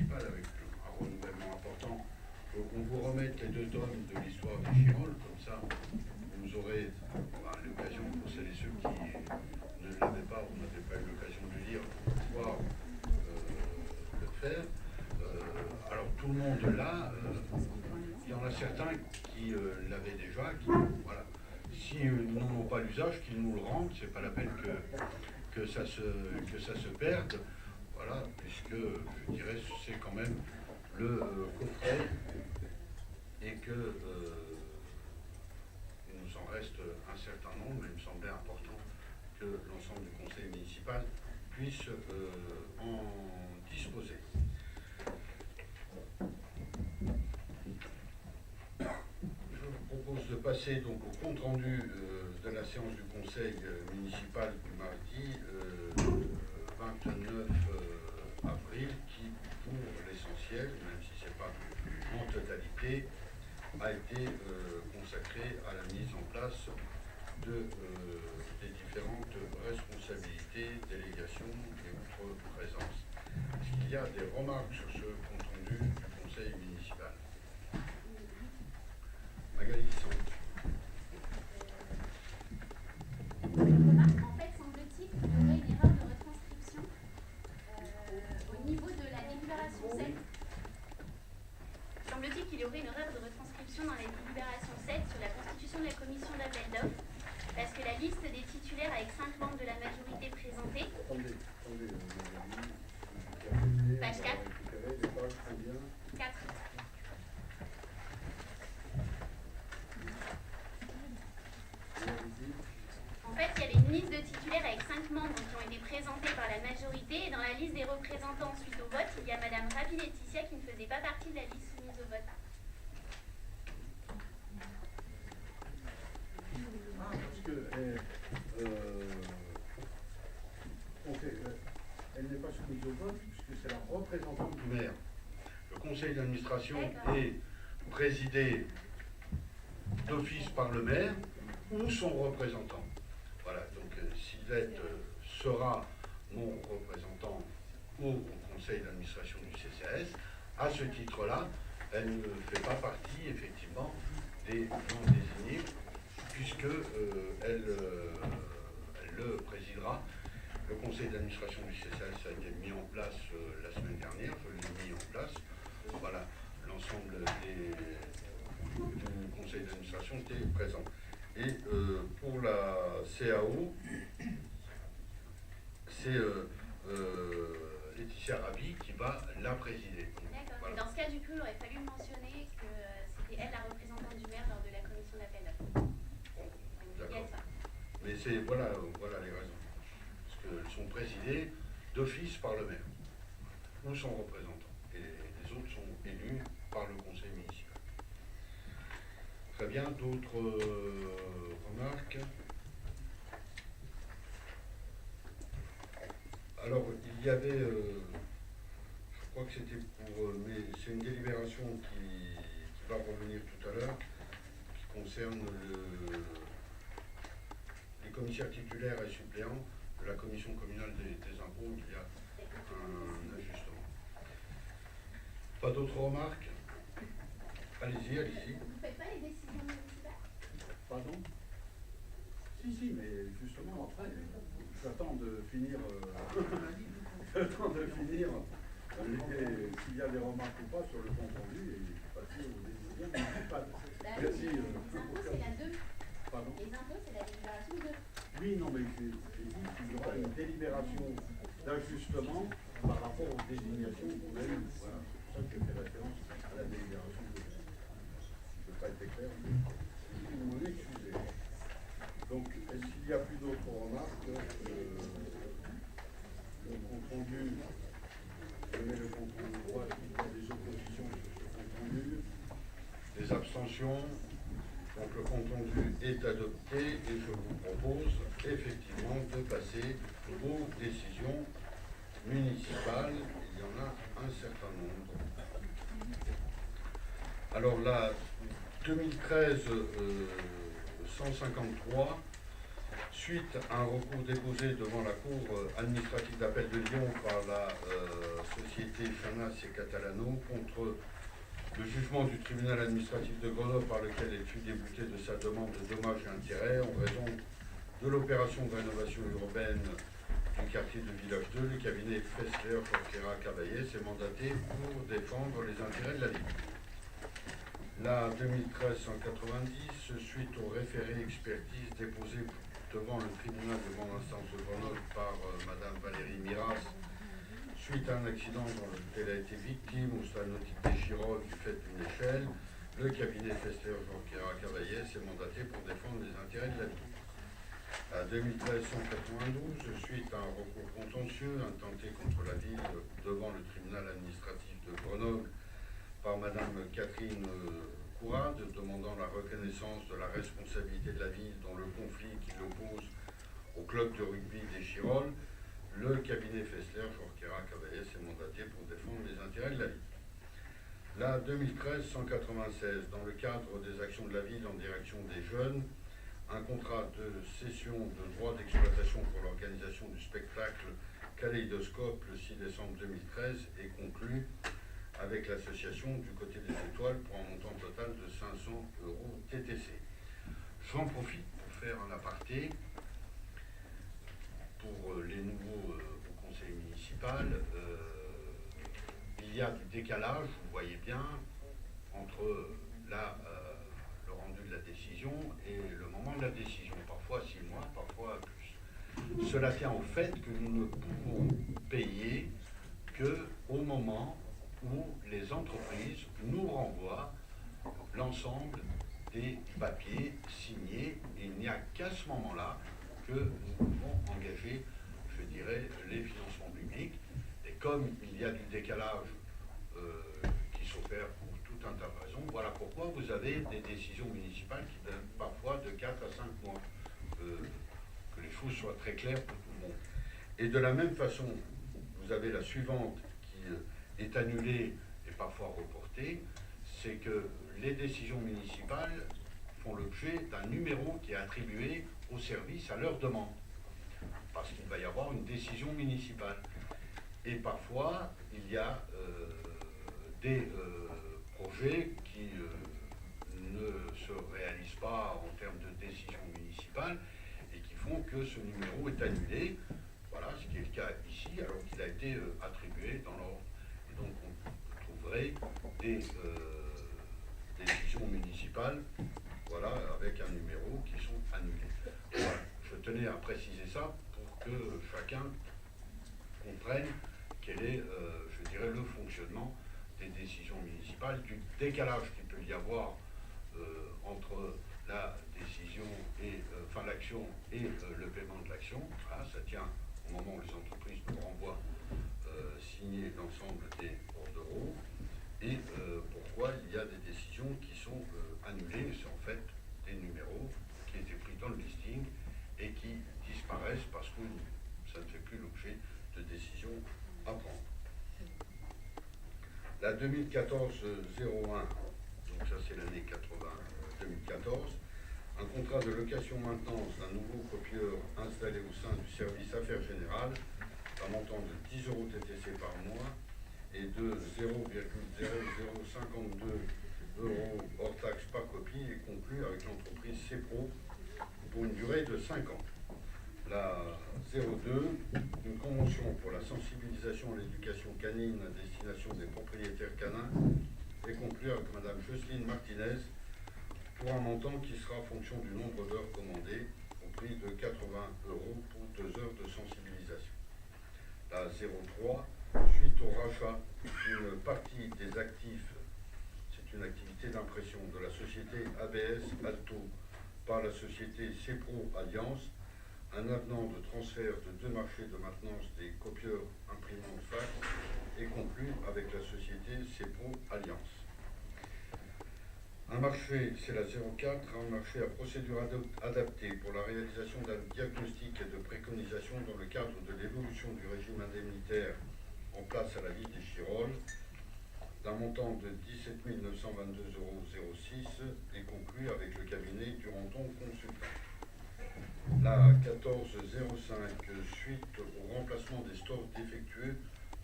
municipal avec un renouvellement important. Donc on vous remette les 2 tomes de l'histoire des Chirolles, comme ça vous aurez l'occasion, pour celles et ceux qui ne l'avaient pas ou n'avaient pas eu l'occasion de le lire, pour pouvoir le faire. Alors tout le monde là, il y en a certains qui l'avaient déjà, qui, voilà. Si ils n'en ont pas l'usage, qu'ils nous le rendent, c'est pas la peine que ça se perde, voilà, puisque je dirais c'est quand même le coffret et que il nous en reste un certain nombre, mais il me semblait important que l'ensemble du conseil municipal puisse en disposer. Je vous propose de passer donc au compte rendu de la séance du conseil municipal du mardi 29 avril, qui pour l'essentiel, même si ce n'est pas en totalité, a été consacré à la mise en place des différentes responsabilités, délégations et autres présences. Est-ce qu'il y a des remarques sur ce compte rendu du conseil municipal? Magali Sante. En fait, semble-t-il qu'il y aurait une erreur de retranscription au niveau de la délibération 7. Semble-t-il qu'il y aurait une erreur de retranscription dans la délibération 7 sur la constitution de la commission d'appel d'offres, parce que la liste des titulaires avec 5 membres de la majorité présentés. Attendez, Page 4. 4. En fait, il y avait une liste de titulaires avec 5 membres qui ont été présentés par la majorité, et dans la liste des représentants suite au vote, il y a Madame Ravi-Laetitia qui ne faisait pas partie de la liste soumise au vote. Parce que elle n'est pas soumise au vote, puisque c'est la représentante du maire. Le conseil d'administration est présidé d'office par le maire ou son représentant. Voilà, donc Sylvette sera mon représentant au conseil d'administration du CCAS. À ce titre-là, elle ne fait pas partie, effectivement, des gens désignés, puisque elle le présidera. Le conseil d'administration du CCAS a été mis en place la semaine dernière, je l'ai mis en place. Voilà, l'ensemble du conseil d'administration était présent. Et pour la CAO, c'est Laetitia Ravi qui va la présider. D'accord. Voilà. Dans ce cas, du coup, il aurait fallu mentionner que c'était elle la représentante du maire lors de la commission d'appel d'offres. D'accord. Mais c'est voilà les raisons. Parce qu'elles sont présidées d'office par le maire ou son représentant. Et les autres sont élus par le conseil municipal. Très bien, d'autres remarques? Alors, il y avait, je crois que c'était pour, mais c'est une délibération qui va revenir tout à l'heure, qui concerne les commissaires titulaires et suppléants de la commission communale des impôts, où il y a un ajustement. Pas d'autres remarques? Allez-y. Vous ne faites pas les décisions municipales? Pardon? Si, mais justement, après, j'attends de finir, s'il y a des remarques ou pas sur le compte rendu et passer aux décisions municipales. Merci. Les impôts, c'est la 2. Pardon? Les impôts, c'est la délibération 2. Oui, non, mais j'ai dit qu'il y aura une délibération d'ajustement par rapport aux désignations qu'on a eues. Voilà, c'est pour ça que je fais référence à la délibération 2. Je ne veux pas être clair, mais vous m'en excusez. Donc, est-ce qu'il n'y a plus d'autres remarques? Le compte rendu, je mets le compte rendu droit, il y a des oppositions sur ce compte rendu. Des abstentions. Donc le compte rendu est adopté et je vous propose effectivement de passer aux décisions municipales. Il y en a un certain nombre. Alors la 2013 153, suite à un recours déposé devant la Cour administrative d'appel de Lyon par la société Fanas et Catalano contre le jugement du tribunal administratif de Grenoble par lequel elle fut déboutée de sa demande de dommages et intérêts en raison de l'opération de rénovation urbaine du quartier de Village 2, le cabinet Fessler Jorquera Cavaillés est mandaté pour défendre les intérêts de la ville. La 2013-190, suite au référé expertise déposé devant le tribunal de grande instance de Grenoble par Madame Valérie Miras, suite à un accident dont elle a été victime au stade nautique des Chirolles du fait d'une échelle, le cabinet Fessler Jorquera Cavaillés est mandaté pour défendre les intérêts de la ville. La 2013-192, suite à un recours contentieux intenté contre la ville devant le tribunal administratif de Grenoble par Madame Catherine Courade, demandant la reconnaissance de la responsabilité de la ville dans le conflit qui l'oppose au club de rugby des Chirolles, le cabinet Fessler Jorquera Cavaillés est mandaté pour défendre les intérêts de la ville. La 2013-196, dans le cadre des actions de la ville en direction des jeunes, un contrat de cession de droits d'exploitation pour l'organisation du spectacle Kaléidoscope le 6 décembre 2013 est conclu avec l'association du Côté des Étoiles pour un montant total de 500 € TTC. J'en profite pour faire un aparté pour les nouveaux au conseil municipal. Il y a du décalage, vous voyez bien, entre le rendu de la décision et le moment de la décision, parfois 6 mois, parfois plus. Cela tient au fait que nous ne pouvons payer qu'au moment où les entreprises nous renvoient l'ensemble des papiers signés. Il n'y a qu'à ce moment-là que nous pouvons engager, je dirais, les financements publics. Et comme il y a du décalage qui s'opère pour tout un tas de raisons, voilà pourquoi vous avez des décisions municipales qui donnent parfois de 4 à 5 mois. Que les choses soient très claires pour tout le monde. Et de la même façon, vous avez la suivante qui est annulée et parfois reportée, c'est que les décisions municipales font l'objet d'un numéro qui est attribué aux services à leur demande, parce qu'il va y avoir une décision municipale. Et parfois, il y a des projets qui ne se réalisent pas en termes de décision municipale et qui font que ce numéro est annulé. Voilà, ce qui est le cas ici, alors qu'il a été attribué dans l'ordre. Et donc, on trouverait des décisions municipales, voilà, avec un numéro qui sont annulées. Voilà. Je tenais à préciser ça pour que chacun comprenne quel est, je dirais, le fonctionnement des décisions municipales, du décalage qu'il peut y avoir entre la décision et enfin l'action et le paiement de l'action. Voilà, ça tient au moment où les entreprises nous renvoient signer l'ensemble des bordereaux et pourquoi il y a des décisions qui sont annulées. C'est en fait des numéros qui étaient pris dans le listing et qui disparaissent parce que ça ne fait plus l'objet de décisions à prendre. La 2014-01, donc ça c'est l'année 2014, un contrat de location-maintenance d'un nouveau copieur installé au sein du service Affaires Générales, d'un montant de 10 € TTC par mois et de 0,0052 € hors taxe par copie est conclu avec l'entreprise CEPRO pour une durée de 5 ans. La 02, une convention pour la sensibilisation à l'éducation canine à destination des propriétaires canins est conclue avec Madame Jocelyne Martinez pour un montant qui sera en fonction du nombre d'heures commandées au prix de 80 € pour 2 heures de sensibilisation. La 03, suite au rachat d'une partie des actifs, c'est une activité d'impression de la société ABS Alto par la société CEPRO Alliance, un avenant de transfert de 2 marchés de maintenance des copieurs imprimantes fax est conclu avec la société CEPRO Alliance. Un marché, c'est la 04, un marché à procédure adaptée pour la réalisation d'un diagnostic et de préconisation dans le cadre de l'évolution du régime indemnitaire en place à la ville des Chirolles, d'un montant de 17 922,06 € est conclu avec le cabinet Duranton Consultant. La 1405, suite au remplacement des stores défectueux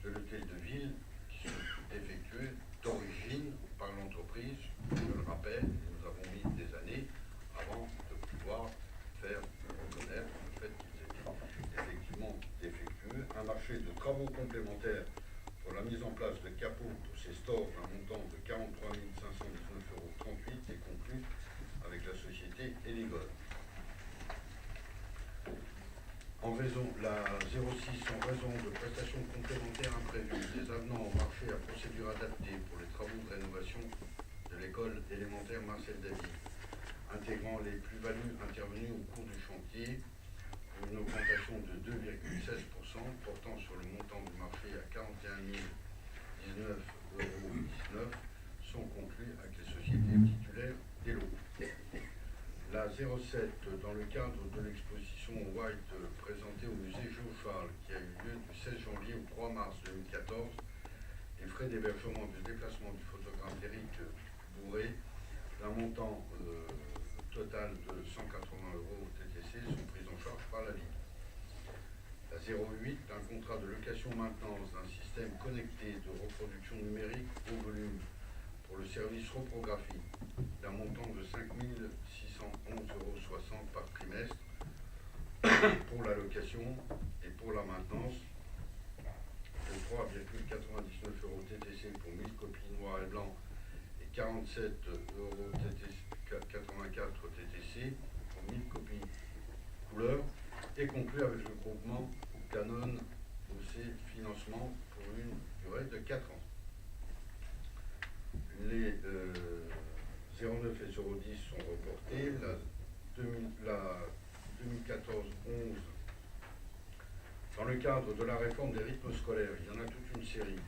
de l'hôtel de ville travaux complémentaires pour la mise en place de capots pour ces stores d'un montant de 43 519,38 € est conclu avec la société Eligol. En raison, la 06, en raison de prestations complémentaires imprévues, des avenants au marché à procédure adaptée pour les travaux de rénovation de l'école élémentaire Marcel David, intégrant les plus-values intervenues au cours du chantier, pour une augmentation de 2,16%, portant sur le montant du marché à 41 019,19 €, sont conclus avec les sociétés titulaires des lots. La 07, dans le cadre de l'exposition White présentée au musée Geoffal, qui a eu lieu du 16 janvier au 3 mars 2014, les frais d'hébergement de déplacement du photographe Éric Bourré, d'un montant total de 180 € TTC, sont pris en charge par la Ligue. La 08, un contrat de location-maintenance d'un système connecté de reproduction numérique au volume pour le service reprographie, d'un montant de 5 611,60 € par trimestre pour la location et pour la maintenance, de 3,99 € TTC pour 1000 copies noir et blanc et 47,84 € TTC pour 1000 copies couleur, est conclu avec le groupement Canon OC Financement pour une durée de 4 ans. Les 09 et 010 sont reportés. La 2014-11, dans le cadre de la réforme des rythmes scolaires, il y en a toute une série.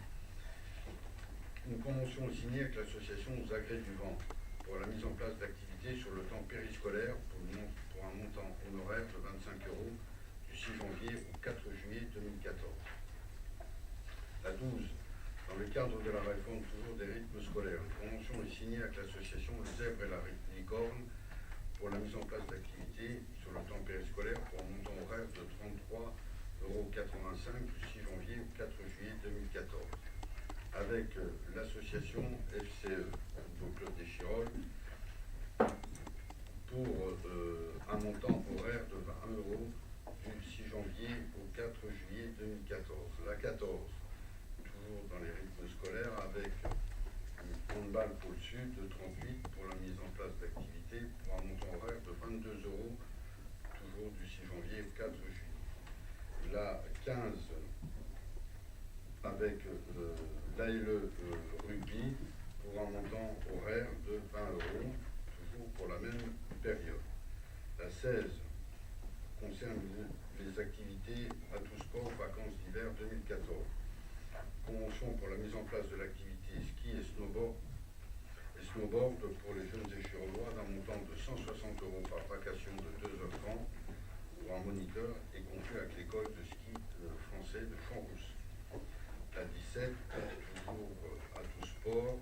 Une convention est signée avec l'association Zagré du Vent pour la mise en place d'activités sur le temps périscolaire pour un montant honoraire de 25 € du 6 janvier au 4 juillet 2014. La 12, dans le cadre de la réforme toujours des rythmes scolaires, une convention est signée avec l'association Le Zèbre et la Licorne pour la mise en place d'activités sur le temps périscolaire pour un montant horaire de 33,85 € du 6 janvier au 4 juillet 2014. Avec l'association FCE, Football Club des Chirolles, pour un montant horaire de 20 € du 6 janvier au 4 juillet 2014. La 14, toujours dans les rythmes scolaires, avec un handball pôle sud de 38 pour la mise en place d'activités pour un montant horaire de 22 €, toujours du 6 janvier au 4 juillet. La 15, avec l'ALE rugby pour un montant horaire de 20 €, toujours pour la même période. La 16 concerne les activités à tout sport vacances d'hiver 2014. Convention pour la mise en place de l'activité ski et snowboard pour les jeunes échirollois d'un montant de 160 € par vacation de 2h30 pour un moniteur et conclu avec l'école de ski français de Champs-Rousse. La 17, toujours à tout sport,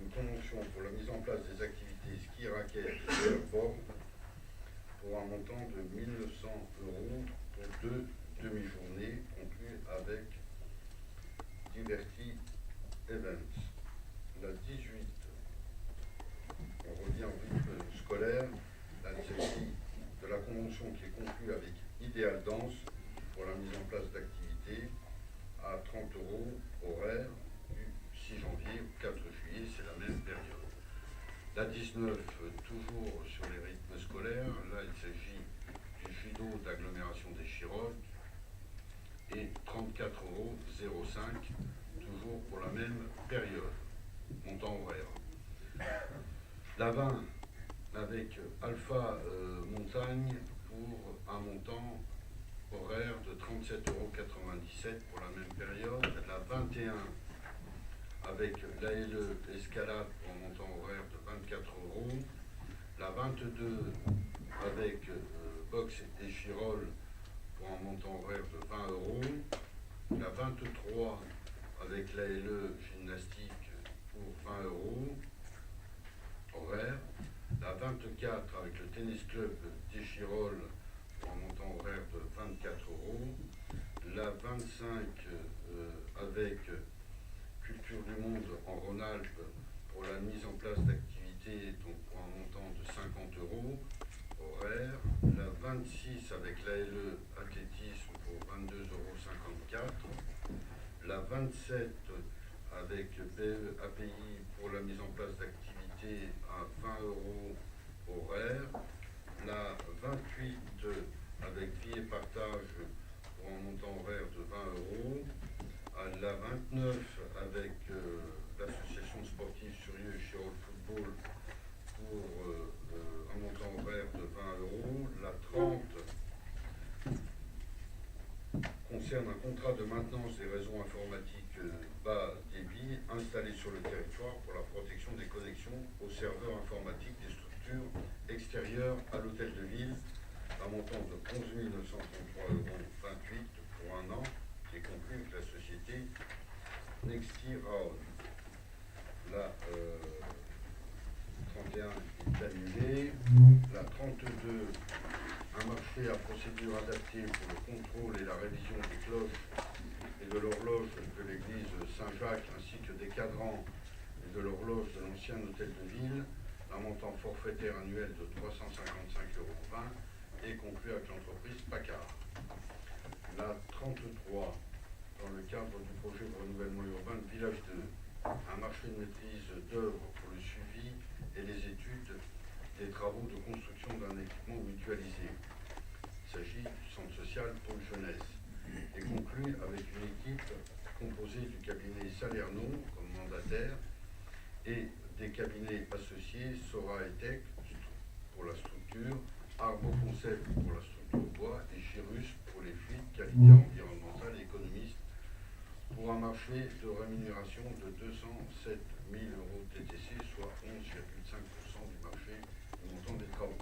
une convention pour la mise en place des activités ski raquettes et surfboard pour un montant de 1 900 € pour 2 demi-journées conclues avec Liberty Events. La 18, on revient au rythme scolaire, la série de la convention qui est conclue avec Ideal Danse pour la mise en place d'activités à 30 € horaire du 6 janvier au 4 juillet, c'est la même période. La 19, toujours sur les rythmes scolaires, là il s'agit du judo d'agglomération des Chirolles et 34,05 €, toujours pour la même période, montant horaire. La 20, avec Alpha Montagne pour un montant horaire de 37,97 € pour la même période. La 21, avec l'ALE Escalade pour un montant horaire de 24 €. La 22, avec Boxe et Chirolles pour un montant horaire de 20 €. La 23, avec l'ALE Gymnastique pour 20 € horaire. La 24, avec le Tennis Club des Chirolles pour un montant horaire de 24 €. La 25, avec Culture du Monde en Rhône-Alpes pour la mise en place d'activités donc pour un montant de 50 € horaire. La 26 avec l'ALE Athlétisme pour 22,54 €. 27 avec API pour la mise en place d'activités à 20 € horaire. La 28 avec vie et partage pour un montant horaire de 20 €. La 29 avec l'association sportive Surieux et Chirol Football pour un montant horaire de 20 €. La 30 concerne un contrat de maintenance des réseaux informatiques bas débit installés sur le territoire pour la protection des connexions aux serveurs informatiques des structures extérieures à l'hôtel de ville, un montant de 11 933,28 € pour un an, qui est conclu avec la société Nexty Raon. La 31 est annulée. La 32, un marché à procédure adaptée pour le contrôle et la révision des cloches et de l'horloge de l'église Saint-Jacques, ainsi que des cadrans et de l'horloge de l'ancien hôtel de ville, un montant forfaitaire annuel de 355,20 € est conclu avec l'entreprise Paccard. La 33, dans le cadre du projet de renouvellement urbain de Village 2, un marché de maîtrise d'œuvre pour le suivi et les études des travaux de construction d'un équipement mutualisé. Il s'agit du centre social Pôle Jeunesse et conclu avec une équipe composée du cabinet Salerno comme mandataire et des cabinets associés Sora et Tech pour la structure, Arbo Concept pour la structure bois et Chirus pour les fluides, qualité environnementale et économiste pour un marché de rémunération de 207 000 € TTC, soit 11,5% du marché du montant des travaux.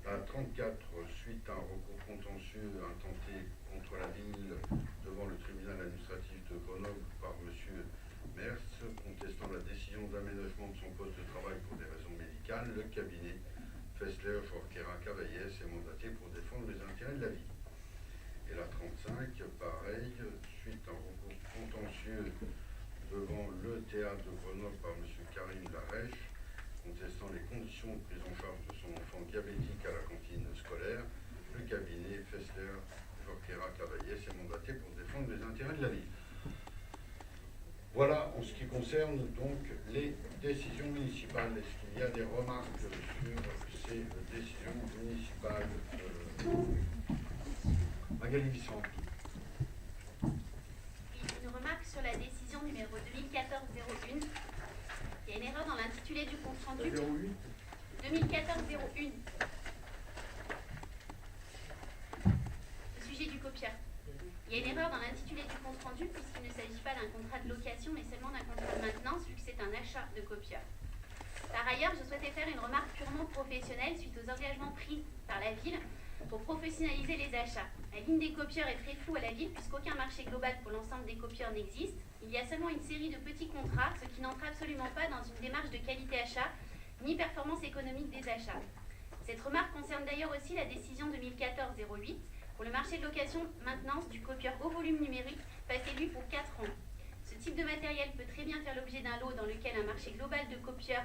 La 34, suite à un recours contentieux intenté contre la ville devant le tribunal administratif de Grenoble par M. Merz, contestant la décision d'aménagement de son poste de travail pour des raisons médicales, le cabinet Fessler Jorquera Cavaillès est mandaté pour défendre les intérêts de la ville. Et la 35, pareil, suite à un recours contentieux devant le théâtre de Grenoble par M. Karim Larèche, contestant les conditions de prise en charge de son enfant diabétique à la cantine scolaire, le cabinet Fessler Jorquera Cavaillès est mandaté pour défendre les intérêts de la ville. Voilà en ce qui concerne donc les décisions municipales. Est-ce qu'il y a des remarques sur ces décisions municipales? Magali Vicente. Une remarque sur la décision numéro 2014-01. Il y a une erreur dans l'intitulé du compte rendu. 08 2014-01. Au sujet du copieur. Il y a une erreur dans l'intitulé du compte rendu puisqu'il ne s'agit pas d'un contrat de location mais seulement d'un contrat de maintenance vu que c'est un achat de copieur. Par ailleurs, je souhaitais faire une remarque purement professionnelle suite aux engagements pris par la ville pour professionnaliser les achats. La ligne des copieurs est très floue à la ville puisqu'aucun marché global pour l'ensemble des copieurs n'existe. Il y a seulement une série de petits contrats, ce qui n'entre absolument pas dans une démarche de qualité achat ni performance économique des achats. Cette remarque concerne d'ailleurs aussi la décision 2014-08 pour le marché de location-maintenance du copieur haut volume numérique, passé lui pour 4 ans. Ce type de matériel peut très bien faire l'objet d'un lot dans lequel un marché global de copieurs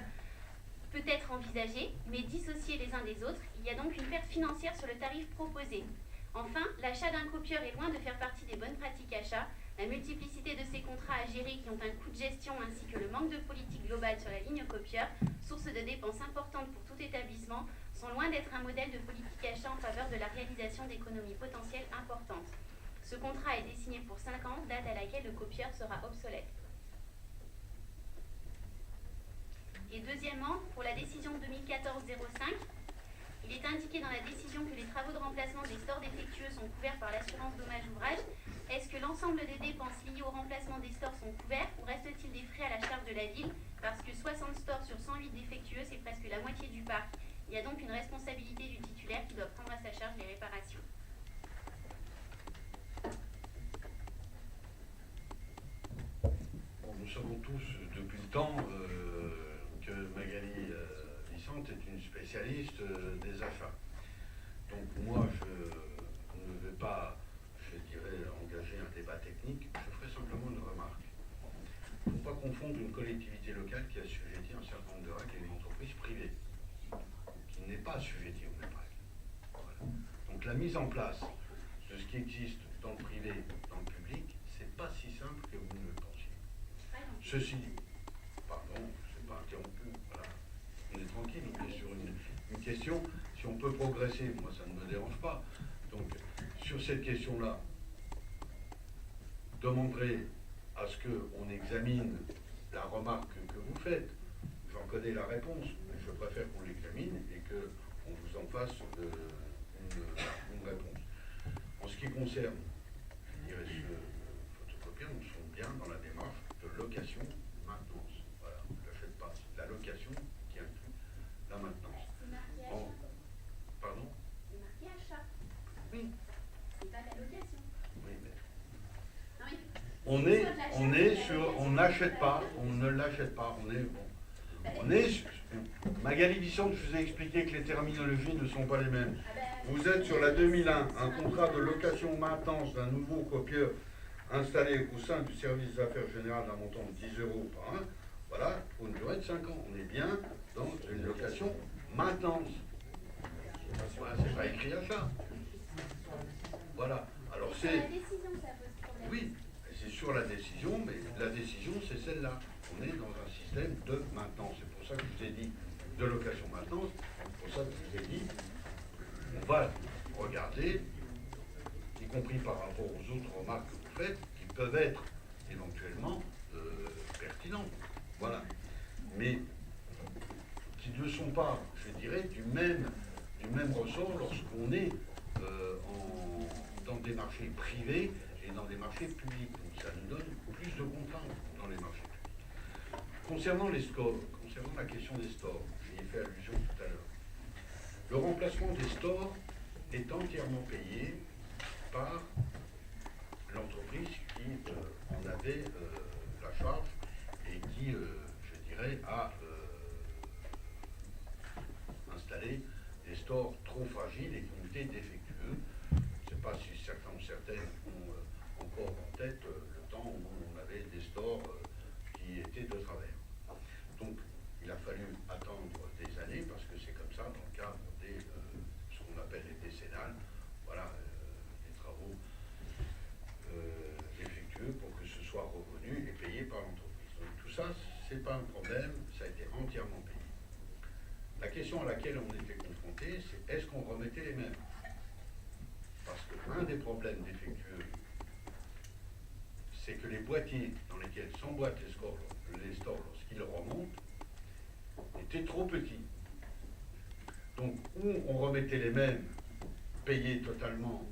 peut être envisagé, mais dissocié les uns des autres. Il y a donc une perte financière sur le tarif proposé. Enfin, l'achat d'un copieur est loin de faire partie des bonnes pratiques achats. La multiplicité de ces contrats à gérer qui ont un coût de gestion ainsi que le manque de politique globale sur la ligne copieur, source de dépenses importantes pour tout établissement, sont loin d'être un modèle de politique achat en faveur de la réalisation d'économies potentielles importantes. Ce contrat a été signé pour 5 ans, date à laquelle le copieur sera obsolète. Et deuxièmement, pour la décision 2014-05, il est indiqué dans la décision que les travaux de remplacement des stores défectueux sont couverts par l'assurance dommage-ouvrage. Est-ce que l'ensemble des dépenses liées au remplacement des stores sont couverts ou reste-t-il des frais à la charge de la ville? Parce que 60 stores sur 108 défectueux, c'est presque la moitié du parc. Il y a donc une responsabilité du titulaire qui doit prendre à sa charge les réparations. Bon, nous savons tous depuis le temps que Magali Vicente est une spécialiste des achats. Donc moi, je ne vais pas, je dirais, engager un débat technique, je ferai simplement une remarque. Il ne faut pas confondre une collectivité locale qui a assujetti un certain nombre de règles et une entreprise privée, qui n'est pas assujettie aux mêmes règles. Voilà. Donc la mise en place de ce qui existe dans le privé, dans le public, c'est pas si simple Ceci dit, pardon, je ne suis pas interrompu, voilà, on est tranquille, on est sur une question, si on peut progresser, moi ça ne me dérange pas. Donc, sur cette question-là, demanderai à ce qu'on examine la remarque que vous faites. J'en connais la réponse, mais je préfère qu'on l'examine et qu'on vous en fasse une réponse. En ce qui concerne, je dirais, ce photocopieur, nous sommes bien dans la démarche de location-maintenance. Voilà, on ne l'achète pas. C'est la location qui inclut la maintenance. C'est marqué achat. Pardon? C'est marqué achat. Oui. C'est pas la location. Oui, mais... Non, oui. On n'achète pas, on ne l'achète pas, Magali Bissante, je vous ai expliqué que les terminologies ne sont pas les mêmes. Vous êtes sur la 2001, un contrat de location-maintenance d'un nouveau copieur installé au sein du service des affaires générales d'un montant de 10 € par an, voilà, pour une durée de 5 ans. On est bien dans une location-maintenance. Voilà, c'est pas écrit achat. Voilà. Alors c'est... La décision, ça pose problème. Oui, c'est sur la décision, mais la décision, c'est celle-là. On est dans un système de maintenance. C'est pour ça que je vous ai dit de location-maintenance. C'est pour ça que je vous ai dit, on va regarder, y compris par rapport aux autres remarques que vous faites, qui peuvent être éventuellement pertinentes. Voilà. Mais qui ne sont pas, je dirais, du même ressort lorsqu'on est dans des marchés privés et dans des marchés publics. Donc ça nous donne plus de contraintes dans les marchés publics. Concernant les stores, concernant la question des stores, j'y ai fait allusion tout à l'heure. Le remplacement des stores est entièrement payé par l'entreprise qui en avait la charge et qui, je dirais, a installé des stores trop fragiles et qui ont été défectueux. Je ne sais pas si certains ou certaines ont encore en tête le temps où on avait des stores qui étaient de travers. Donc, il a fallu attendre des années, parce que c'est comme ça dans le cadre des ce qu'on appelle les décennales, voilà, des travaux défectueux pour que ce soit revenu et payé par l'entreprise. Donc tout ça, c'est pas un problème, ça a été entièrement payé. La question à laquelle on était confronté, c'est est-ce qu'on remettait les mêmes? Parce qu'un des problèmes défectueux, c'est que les boîtiers dans lesquels s'emboîtent les stores lorsqu'ils remontent étaient trop petits. Donc, ou on remettait les mêmes, payés totalement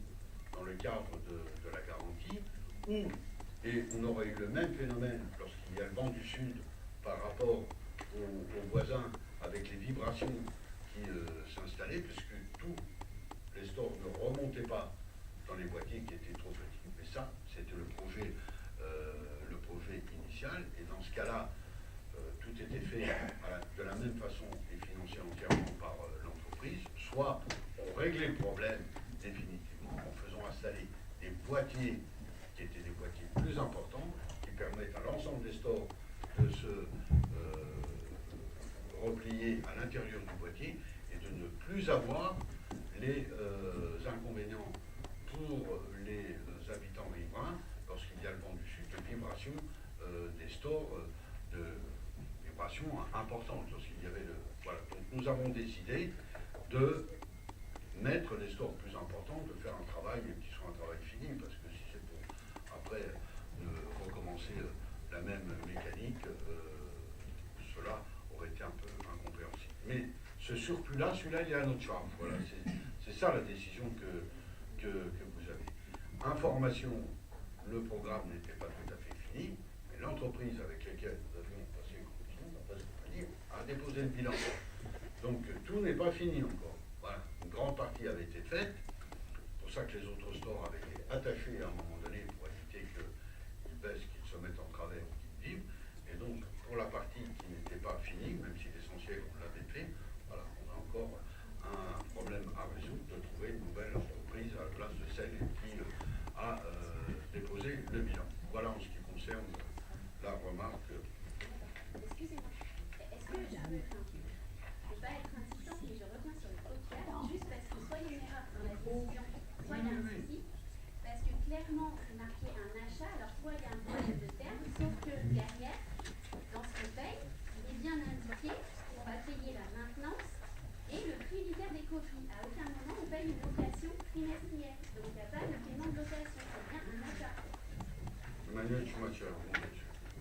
dans le cadre de la garantie, ou, et on aurait eu le même phénomène lorsqu'il y a le vent du sud par rapport aux voisins avec les vibrations qui s'installaient, puisque tous les stores ne remontaient pas dans les boîtiers qui étaient trop petits. Mais ça, c'était le projet initial, et dans ce cas-là, tout était fait de la même façon et financé entièrement par l'entreprise. Soit on réglait le problème définitivement en faisant installer des boîtiers qui étaient des boîtiers plus importants, qui permettent à l'ensemble des stores de se replier à l'intérieur du boîtier et de ne plus avoir les inconvénients pour les habitants riverains lorsqu'il y a le vent du sud de vibrations des stores, de vibrations importantes lorsqu'il y avait le... Voilà. Donc nous avons décidé de mettre les stores plus importants, de faire un travail qui soit un travail fini, parce que si c'est pour après recommencer la même mécanique, cela aurait été un peu incompréhensible. Mais ce surplus-là, celui-là, il est à notre charge. Voilà, c'est ça la décision que vous avez. Information, le programme n'était pas tout à fait fini, mais l'entreprise avec laquelle nous avions passé une compagnie a déposé le bilan. Donc tout n'est pas fini encore. Voilà, une grande partie avait été faite. C'est pour ça que les autres stores avaient été attachés à un moment donné pour éviter qu'ils baissent, qu'ils se mettent en travers ou qu'ils vivent. Et donc, pour la partie qui n'était pas finie, même si l'essentiel on l'avait fait, voilà, on a encore un problème à résoudre de trouver une nouvelle entreprise à la place de celle qui a déposé le bilan. Voilà en ce qui concerne la remarque. Excusez-moi, est-ce que je peux pas être insistante, mais je reviens sur le copieur, juste parce que soit il y a une erreur dans la décision, soit il y a un souci, parce que clairement, Mathieu,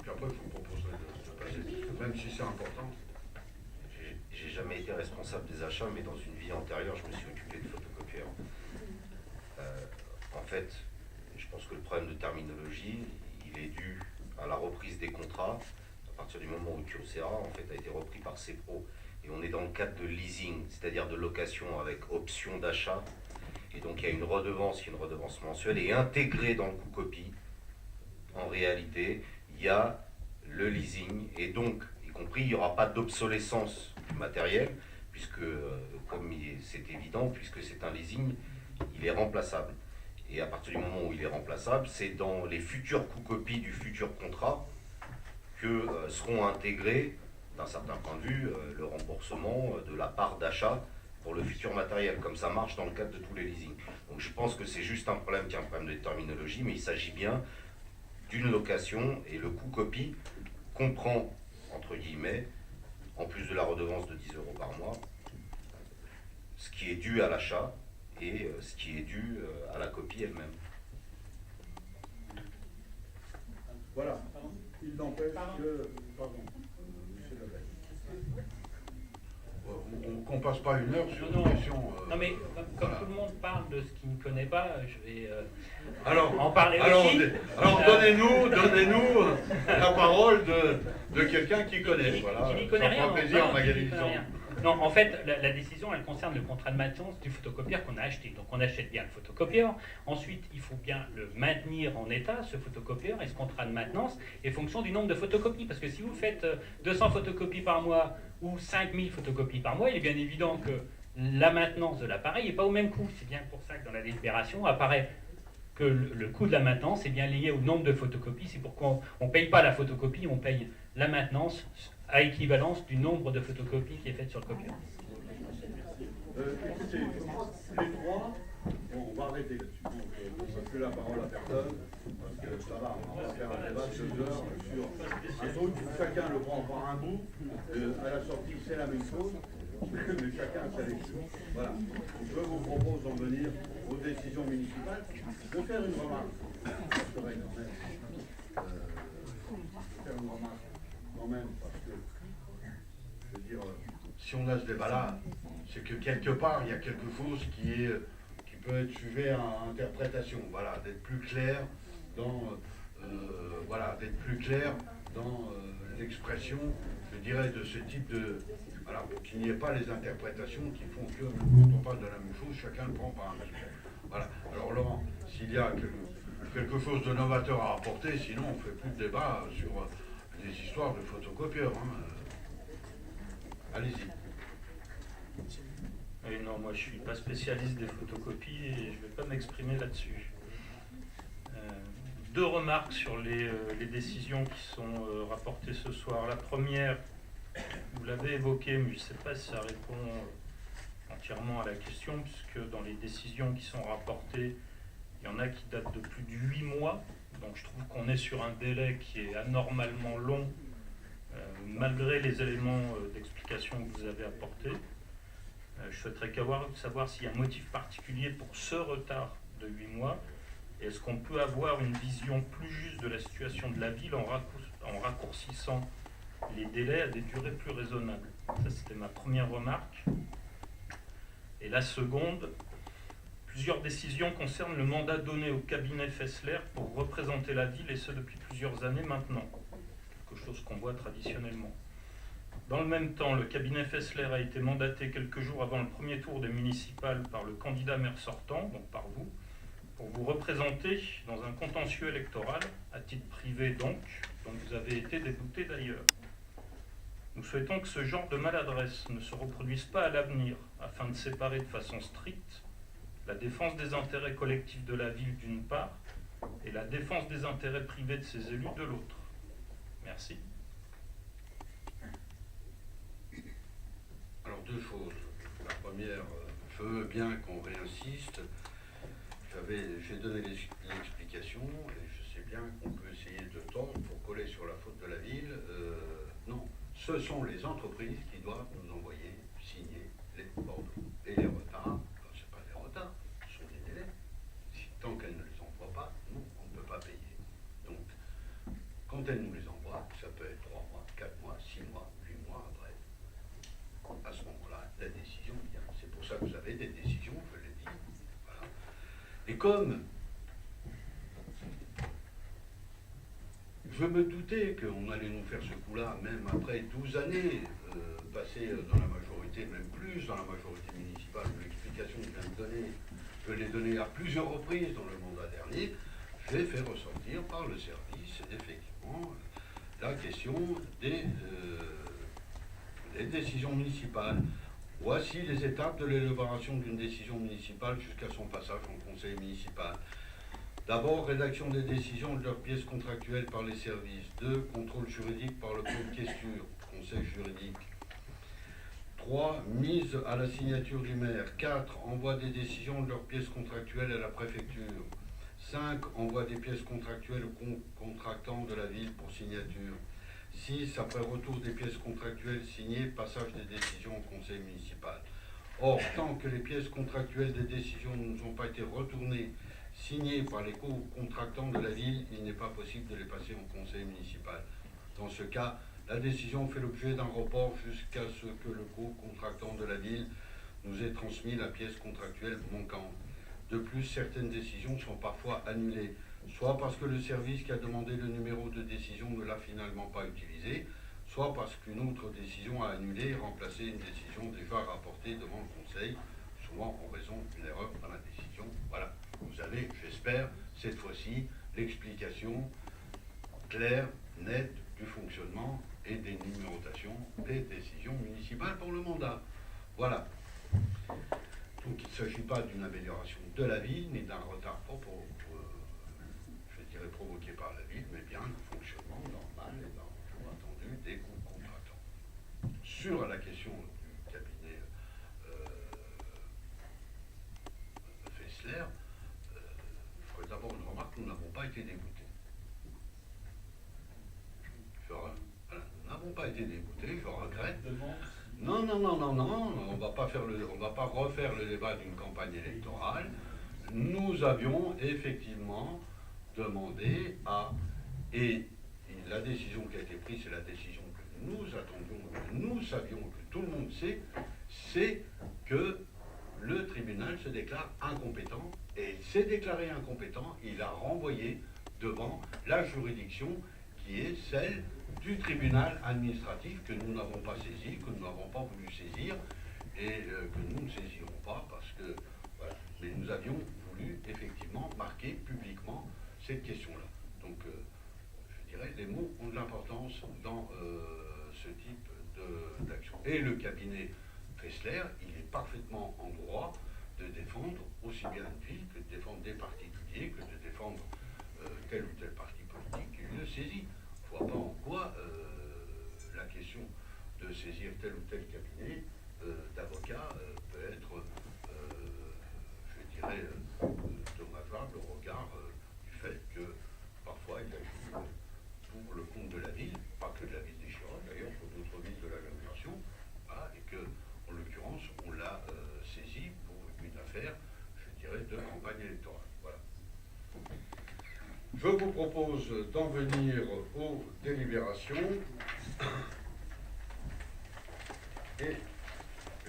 puis après, je vous proposerai de passer, même si c'est important. J'ai jamais été responsable des achats, mais dans une vie antérieure, je me suis occupé de photocopieurs. En fait, je pense que le problème de terminologie, il est dû à la reprise des contrats, à partir du moment où Kyocera, en fait, a été repris par CEPRO. Et on est dans le cadre de leasing, c'est-à-dire de location avec option d'achat. Et donc, il y a une redevance mensuelle, et intégrée dans le coût copie, en réalité, il y a le leasing, et donc, y compris, il n'y aura pas d'obsolescence du matériel, puisque, comme c'est évident, puisque c'est un leasing, il est remplaçable. Et à partir du moment où il est remplaçable, c'est dans les futurs coûts copies du futur contrat que seront intégrés, d'un certain point de vue, le remboursement de la part d'achat pour le futur matériel, comme ça marche dans le cadre de tous les leasings. Donc je pense que c'est juste un problème qui est un problème de terminologie, mais il s'agit bien d'une location, et le coût copie comprend, entre guillemets, en plus de la redevance de 10 € par mois, ce qui est dû à l'achat et ce qui est dû à la copie elle-même. Voilà. Il n'empêche que... Pardon. Monsieur Lebel. Qu'on ne passe pas une heure sur une question... non mais comme voilà. Tout le monde parle de ce qu'il ne connaît pas, je vais alors, en parler aussi. Alors donnez-nous la parole de quelqu'un qui connaît. Voilà. Qui n'y connaît rien. Plaisir, Magali. Non, en fait, la décision, elle concerne le contrat de maintenance du photocopieur qu'on a acheté. Donc, on achète bien le photocopieur. Ensuite, il faut bien le maintenir en état, ce photocopieur, et ce contrat de maintenance est fonction du nombre de photocopies. Parce que si vous faites 200 photocopies par mois ou 5000 photocopies par mois, il est bien évident que la maintenance de l'appareil n'est pas au même coût. C'est bien pour ça que dans la délibération apparaît que le coût de la maintenance est bien lié au nombre de photocopies. C'est pourquoi on ne paye pas la photocopie, on paye la maintenance à équivalence du nombre de photocopies qui est faite sur le copieur. Écoutez, les trois, on va arrêter là-dessus. On ne passe plus la parole à personne, parce que ça va, on va faire un débat de 2 heures sur un truc, chacun le prend par un bout, à la sortie c'est la même chose, mais chacun a sa lecture. Voilà. Je vous propose d'en venir aux décisions municipales, de faire une remarque. Ça serait quand même. Faire une remarque quand même, parce que, je veux dire, si on a ce débat-là, c'est que quelque part, il y a quelque chose qui peut être sujet à interprétation. Voilà, d'être plus clair dans, l'expression, je dirais, de ce type de... Voilà, pour qu'il n'y ait pas les interprétations qui font que, quand on parle de la même chose, chacun le prend par un aspect. Voilà. Alors Laurent, s'il y a quelque chose de novateur à apporter, sinon on ne fait plus de débat sur des histoires de photocopieurs. Allez-y. Oui, non, moi je ne suis pas spécialiste des photocopies et je ne vais pas m'exprimer là-dessus. 2 remarques sur les décisions qui sont rapportées ce soir. La première, vous l'avez évoqué, mais je ne sais pas si ça répond entièrement à la question, puisque dans les décisions qui sont rapportées, il y en a qui datent de plus de 8 mois. Donc je trouve qu'on est sur un délai qui est anormalement long, malgré les éléments d'explication que vous avez apportés. Je souhaiterais savoir s'il y a un motif particulier pour ce retard de 8 mois. Et est-ce qu'on peut avoir une vision plus juste de la situation de la ville en raccourcissant les délais à des durées plus raisonnables? Ça, c'était ma première remarque. Et la seconde, plusieurs décisions concernent le mandat donné au cabinet Fessler pour représenter la ville, et ce depuis plusieurs années maintenant. Quelque chose qu'on voit traditionnellement. Dans le même temps, le cabinet Fessler a été mandaté quelques jours avant le premier tour des municipales par le candidat maire sortant, donc par vous, pour vous représenter dans un contentieux électoral, à titre privé donc, dont vous avez été débouté d'ailleurs. Nous souhaitons que ce genre de maladresse ne se reproduise pas à l'avenir, afin de séparer de façon stricte la défense des intérêts collectifs de la ville d'une part, et la défense des intérêts privés de ses élus de l'autre. Merci. Alors 2 choses. La première, je veux bien qu'on réinsiste. J'ai donné l'explication et je sais bien qu'on peut essayer de tordre pour coller sur la faute de la ville. Non, ce sont les entreprises qui doivent nous envoyer signer les bordeaux. Et les retards, ce n'est pas des retards, ce sont des délais. Tant qu'elles ne les envoient pas, nous, on ne peut pas payer. Donc, quand elle nous les envoie, ça peut être 3 mois, 4 mois, 6 mois, 8 mois après. À ce moment-là, la décision vient. C'est pour ça que vous avez des décisions, je l'ai dit. Voilà. Et comme je me doutais qu'on allait nous faire ce coup-là, même après 12 années passées dans la majorité, même plus dans la majorité municipale, l'explication que je viens de donner, je l'ai donnée à plusieurs reprises dans le mandat dernier, j'ai fait ressortir par le service, effectivement, la question des décisions municipales. Voici les étapes de l'élaboration d'une décision municipale jusqu'à son passage en conseil municipal. D'abord, rédaction des décisions de leurs pièces contractuelles par les services. 2, contrôle juridique par le pôle questure, conseil juridique. 3, mise à la signature du maire. 4, envoi des décisions de leurs pièces contractuelles à la préfecture. 5, envoi des pièces contractuelles aux contractants de la ville pour signature. 6, après retour des pièces contractuelles signées, passage des décisions au conseil municipal. Or, tant que les pièces contractuelles des décisions ne nous ont pas été retournées, signées par les co-contractants de la ville, il n'est pas possible de les passer au conseil municipal. Dans ce cas, la décision fait l'objet d'un report jusqu'à ce que le co-contractant de la ville nous ait transmis la pièce contractuelle manquante. De plus, certaines décisions sont parfois annulées, soit parce que le service qui a demandé le numéro de décision ne l'a finalement pas utilisé, soit parce qu'une autre décision a annulé et remplacé une décision déjà rapportée devant le conseil, souvent en raison d'une erreur dans la décision. Voilà. Vous avez, j'espère, cette fois-ci, l'explication claire, nette du fonctionnement et des numérotations des décisions municipales pour le mandat. Voilà. Donc il ne s'agit pas d'une amélioration de la ville, ni d'un retard je dirais provoqué par la ville, mais bien le fonctionnement normal et bien entendu des contractants. Sur la question du cabinet Fessler, d'abord une remarque, nous n'avons pas été déboutés. Nous n'avons pas été déboutés, je regrette. Non, on va pas refaire le débat d'une campagne électorale. Nous avions effectivement demandé et la décision qui a été prise, c'est la décision que nous attendions, que nous savions, que tout le monde sait, c'est que le tribunal se déclare incompétent, et il s'est déclaré incompétent, il a renvoyé devant la juridiction qui est celle du tribunal administratif que nous n'avons pas saisi, que nous n'avons pas voulu saisir, et que nous ne saisirons pas parce que, voilà, mais nous avions voulu effectivement marquer publiquement cette question-là. Donc, je dirais, les mots ont de l'importance dans ce type d'action. Et le cabinet Fessler, il est parfaitement en droit de défendre aussi bien une ville que de défendre des particuliers, que de défendre tel ou tel parti politique qui le saisit. Je ne vois pas en quoi la question de saisir tel ou tel cabinet d'avocats peut être, je dirais, dommageable au regard du fait que parfois il agit pour le compte de la ville, pas que de la ville des Chirons, d'ailleurs pour d'autres villes de l'agglomération, voilà, et que en l'occurrence, on l'a saisi pour une affaire, je dirais, de campagne électorale. Voilà. Je vous propose d'en venir aux délibérations. Et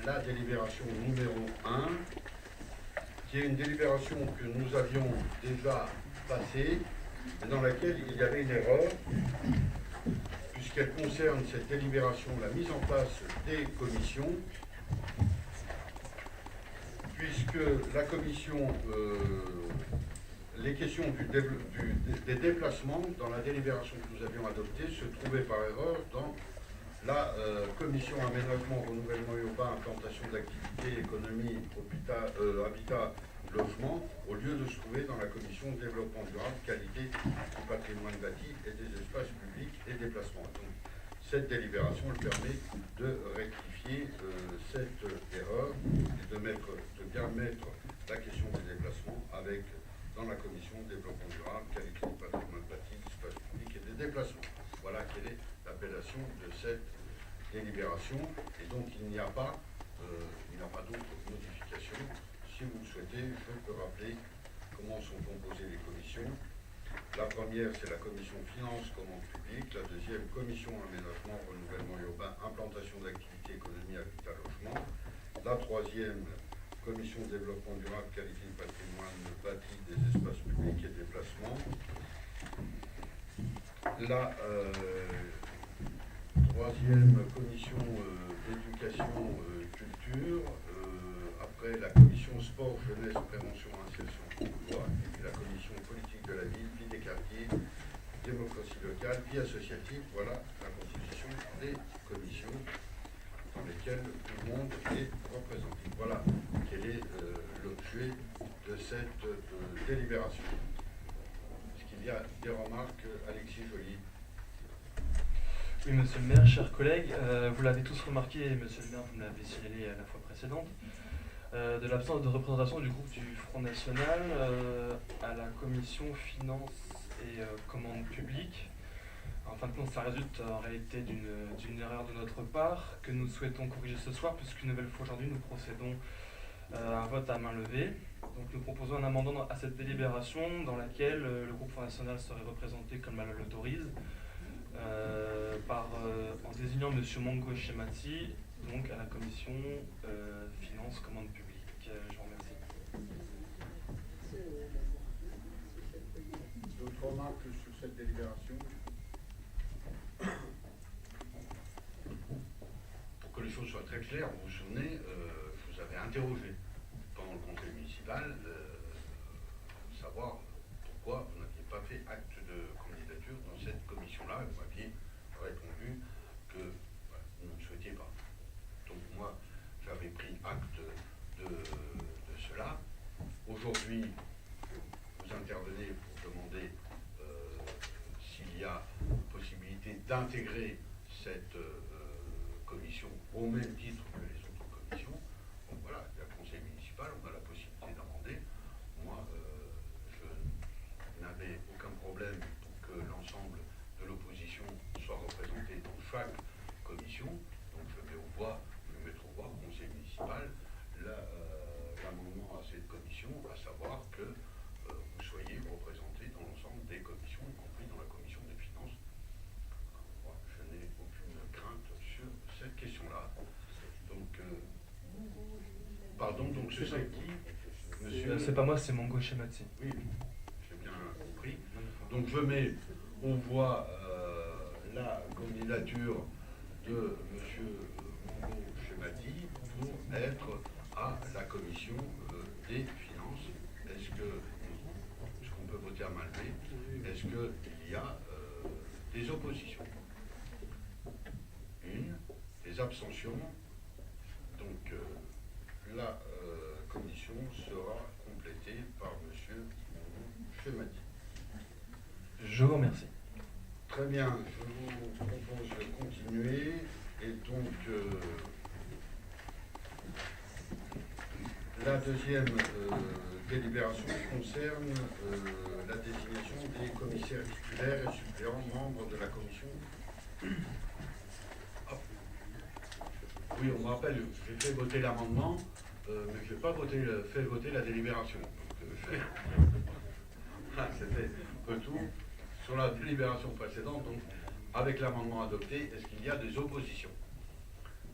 la délibération numéro 1, qui est une délibération que nous avions déjà passée, mais dans laquelle il y avait une erreur, puisqu'elle concerne cette délibération, la mise en place des commissions, puisque la commission, les questions des déplacements dans la délibération que nous avions adoptée se trouvaient par erreur dans la commission aménagement, renouvellement urbain, implantation d'activités, économie, habitat, logement, au lieu de se trouver dans la commission développement durable, qualité du patrimoine bâti et des espaces publics et déplacements. Donc, cette délibération elle permet de rectifier cette erreur et de bien mettre la question des déplacements dans la commission développement durable, qualité du patrimoine bâti, des espaces publics et des déplacements. Voilà quelle est l'appellation de cette délibération. Et donc il n'y a pas d'autres modifications. Si vous le souhaitez, je peux rappeler comment sont composées les commissions. La première, c'est la commission finances, commande publique. La deuxième, commission aménagement, renouvellement urbain, implantation d'activités, économie, habitat, logement. La troisième, commission développement durable, qualité du patrimoine bâti, des espaces publics et déplacements. La troisième, commission éducation, culture. Après, la commission sport, jeunesse, prévention, insertion, emploi. Et puis la commission politique de la ville, vie des quartiers, démocratie locale, vie associative. Voilà la composition des commissions dans lesquelles tout le monde est représenté. Voilà quel est l'objet de cette délibération. Est-ce qu'il y a des remarques, Alexis Joly? Oui, monsieur le maire, chers collègues, vous l'avez tous remarqué, monsieur le maire, vous me l'avez signalé la fois précédente, de l'absence de représentation du groupe du Front National à la commission finances et commande publique. En fin de compte, ça résulte en réalité d'une erreur de notre part que nous souhaitons corriger ce soir, puisqu'une nouvelle fois aujourd'hui, nous procédons à un vote à main levée. Donc nous proposons un amendement à cette délibération dans laquelle le groupe Front National serait représenté, comme la loi l'autorise, en désignant M. Mongo Chemati, donc à la commission finances commande publique. Je vous remercie. D'autres remarques sur cette délibération? Pour que les choses soient très claires, vous vous souvenez, je vous avais interrogé pendant le conseil municipal, savoir pourquoi vous n'aviez pas fait acte de candidature dans cette commission-là, et vous m'aviez répondu que vous ne souhaitiez pas. Donc moi, j'avais pris acte de cela. Aujourd'hui, vous intervenez pour demander s'il y a possibilité d'intégrer cette commission au même titre que les autres commissions. Donc voilà, il y a le conseil municipal, on a la possibilité d'amender. Moi, je n'avais aucun problème pour que l'ensemble de l'opposition soit représenté dans chaque commission. Donc je vais mettre au voie au conseil municipal l'amendement à cette commission, à savoir que vous soyez représentés dans l'ensemble des commissions, y compris dans la commission des finances. Moi, je n'ai aucune crainte sur cette question-là. Donc, pardon, donc ce serait qui, monsieur? C'est pas moi, c'est Mongo Chemati. Oui, j'ai bien compris. Donc je mets au voie la candidature de monsieur Mongo Chemati pour être à la commission des finances. Est-ce qu'on peut voter à main levée? Est-ce qu'il y a des oppositions? Des abstentions? Donc la commission sera complétée par monsieur Chemati. Je vous remercie. Très bien, je vous propose de continuer et donc la deuxième délibération concerne la désignation des commissaires titulaires et suppléants membres de la commission. Oui, on me rappelle, j'ai fait voter l'amendement, mais je n'ai pas fait voter la délibération. C'était retour sur la délibération précédente. Donc, avec l'amendement adopté, est-ce qu'il y a des oppositions?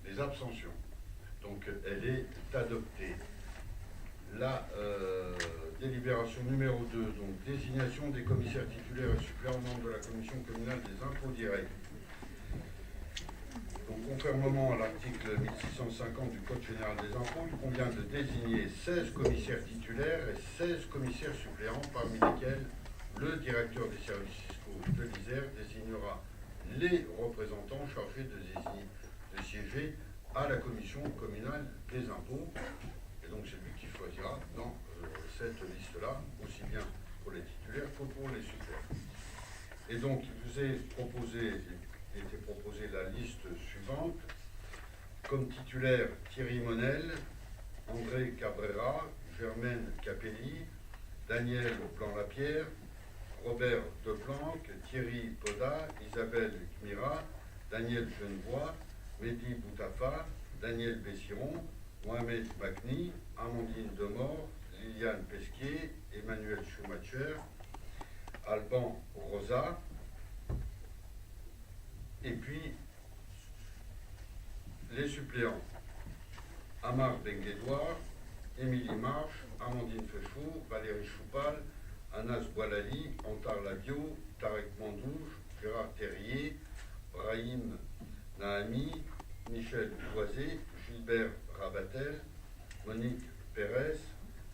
Des abstentions? Donc, elle est adoptée. La délibération numéro 2, donc désignation des commissaires titulaires et suppléants membres de la commission communale des impôts directs. Donc, conformément à l'article 1650 du Code général des impôts, il convient de désigner 16 commissaires titulaires et 16 commissaires suppléants, parmi lesquels le directeur des services fiscaux de l'Isère désignera les représentants chargés de siéger à la commission communale des impôts. Et donc c'est lui qui choisira dans cette liste-là, aussi bien pour les titulaires que pour les suppléants. Et donc il vous est été proposé la liste suivante. Comme titulaire, Thierry Monel, André Cabrera, Germaine Capelli, Daniel Blanc-Lapierre, Robert Deplanque, Thierry Poda, Isabelle Kmira, Daniel Genevois, Mehdi Boutafa, Daniel Bessiron, Mohamed Makni, Amandine Demort, Liliane Pesquier, Emmanuel Schumacher, Alban Rosa, et puis les suppléants, Amar Benguedouard, Émilie Marche, Amandine Fefour, Valérie Choupal, Anas Boualali, Antar Labio, Tarek Mandouche, Gérard Terrier, Brahim Nahami, Michel Loisé, Gilbert Rabatel, Monique Pérez,